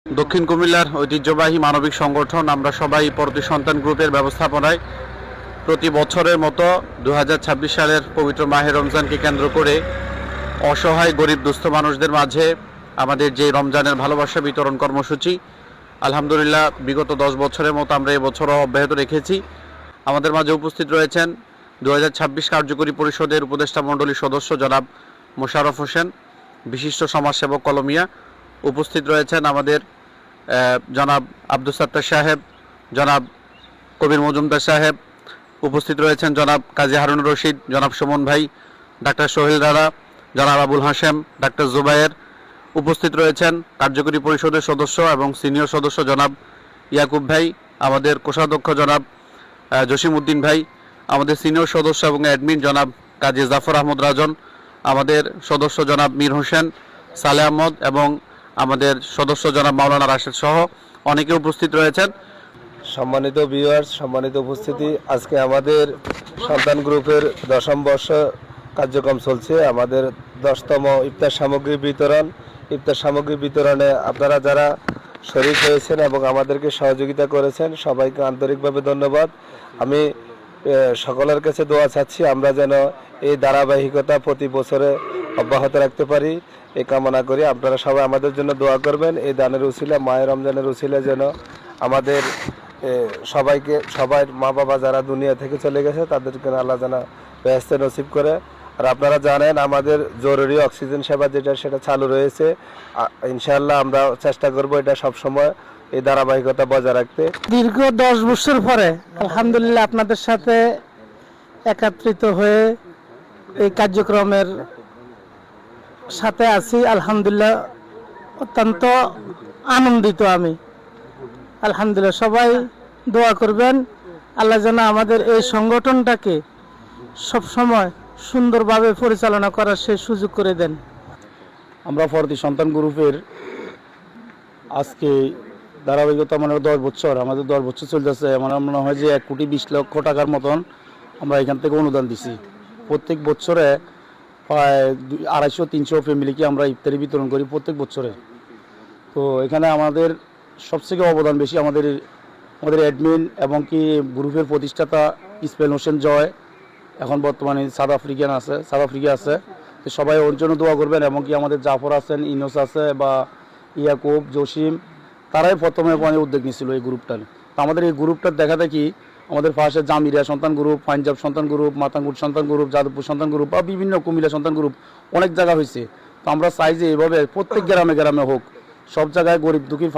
দক্ষিণ কুমিল্লার ঐতিহ্যবাহী মানবিক সংগঠন আমরা সবাই পরতী সন্তান গ্রুপের ব্যবস্থাপনায় প্রতি বছরের মতো 2026 সালের পবিত্র মাহে রমজানকে কেন্দ্র করে অসহায় গরিব দুস্থ মানুষদের মাঝে আমাদের যে রমজানের ভালোবাসা বিতরণ কর্মসূচি আলহামদুলিল্লাহ বিগত 10 বছরের মতো আমরা এই বছরও অব্যাহত রেখেছি। আমাদের মাঝে উপস্থিত রয়েছেন 2026 কার্যকরী পরিষদের উপদেষ্টা মণ্ডলীর সদস্য জনাব মোশাররফ হোসেন, বিশিষ্ট সমাজসেবক কলমিয়া। উপস্থিত রয়েছেন আমাদের জনাব আব্দুস সাত্তার সাহেব, জনাব কবির মজুমদার সাহেব, উপস্থিত রয়েছেন জনাব কাজী হারুন রশিদ, জনাব সুমন ভাই, ডাক্তার সোহেল রানা, জনাব আবুল হাশেম, ডাক্তার জুবায়ের। উপস্থিত রয়েছেন কার্যকরী পরিষদের সদস্য এবং সিনিয়র সদস্য জনাব ইয়াকুব ভাই, আমাদের কোষাধ্যক্ষ জনাব জসিম উদ্দিন ভাই, আমাদের সিনিয়র সদস্য এবং অ্যাডমিন জনাব কাজী জাফর আহমদ রাজন, আমাদের সদস্য জনাব মীর হোসেন, সালে আহমদ এবং আমাদের সদস্য জনাব মাওলানা রাশেদ সহ অনেকে উপস্থিত রয়েছেন। সম্মানিত ভিউয়ার্স, সম্মানিত উপস্থিতি, আজকে আমাদের সন্তান গ্রুপের 10ম বর্ষ কার্যক্রম চলছে। আমাদের 10তম ইফতার সামগ্রী বিতরণ। ইফতার সামগ্রী বিতরণে আপনারা যারা শরীক হয়েছেন এবং আমাদেরকে সহযোগিতা করেছেন সবাইকে আন্তরিকভাবে ধন্যবাদ। আমি সকলের কাছে দোয়া চাচ্ছি আমরা যেন এই ধারাবাহিকতা প্রতি বছরে অব্যাহত রাখতে পারি, এই কামনা করি। আপনারা সবাই আমাদের জন্য দোয়া করবেন। এই দানের উসিলা, মাহে রমজানের উসিলা যেন আমাদের সবাই মা বাবা যারা দুনিয়া থেকে চলে গেছে তাদেরকে আল্লাহ যেন বেহেশতে নসিব করে। আর আপনারা জানেন আমাদের জরুরি অক্সিজেন সেবা সেটা চালু রয়েছে। ইনশাআল্লাহ আমরা চেষ্টা করব এটা সবসময় এই ধারাবাহিকতা বজায় রাখতে। দীর্ঘ 10 বছর পরে আলহামদুলিল্লাহ আপনাদের সাথে একত্রিত হয়ে এই কার্যক্রমের সাথে আছি। আলহামদুলিল্লাহ অত্যন্ত আনন্দিত আমি। আলহামদুলিল্লাহ সবাই দোয়া করবেন আল্লাহ যেন আমাদের এই সংগঠনটাকে সবসময় সুন্দরভাবে পরিচালনা করার সেই সুযোগ করে দেন। আমরা পরতী সন্তান গ্রুপের আজকে ধারাবাহিকতা মানে 10 বছর, আমাদের 10 বছর চলতেছে। আমার মনে হয় যে 1,20,00,000 টাকার মতন আমরা এখান থেকে অনুদান দিছি। প্রত্যেক বছরে প্রায় 250-300 ফ্যামিলিকে আমরা ইফতারি বিতরণ করি প্রত্যেক বছরে। তো এখানে আমাদের সবথেকে অবদান বেশি আমাদের অ্যাডমিন এবং কি গ্রুপের প্রতিষ্ঠাতা ইসমাইল হোসেন জয়, এখন বর্তমানে সাউথ আফ্রিকা আছে। তো সবাই ওর জন্য দোয়া করবেন এবং কি আমাদের জাফর আছেন, ইনোস আছে বা ইয়াকুব, জসিম, তারাই প্রথমে উদ্যোগ নিয়েছিল এই গ্রুপটার। তো আমাদের এই গ্রুপটার দেখা দেখি আমাদের পাশে জামিরিয়া সন্তান গ্রুপ, পাঞ্জাব সন্তান গ্রুপ, মাতাঙ্গুট সন্তান গ্রুপ, যাদবপুর সন্তান গ্রুপ বা বিভিন্ন কুমিল্লা সন্তান গ্রুপ অনেক জায়গা হয়েছে। তো আমরা চাই যে এইভাবে প্রত্যেক গ্রামে গ্রামে হোক, সব জায়গায় গরিব দুঃখী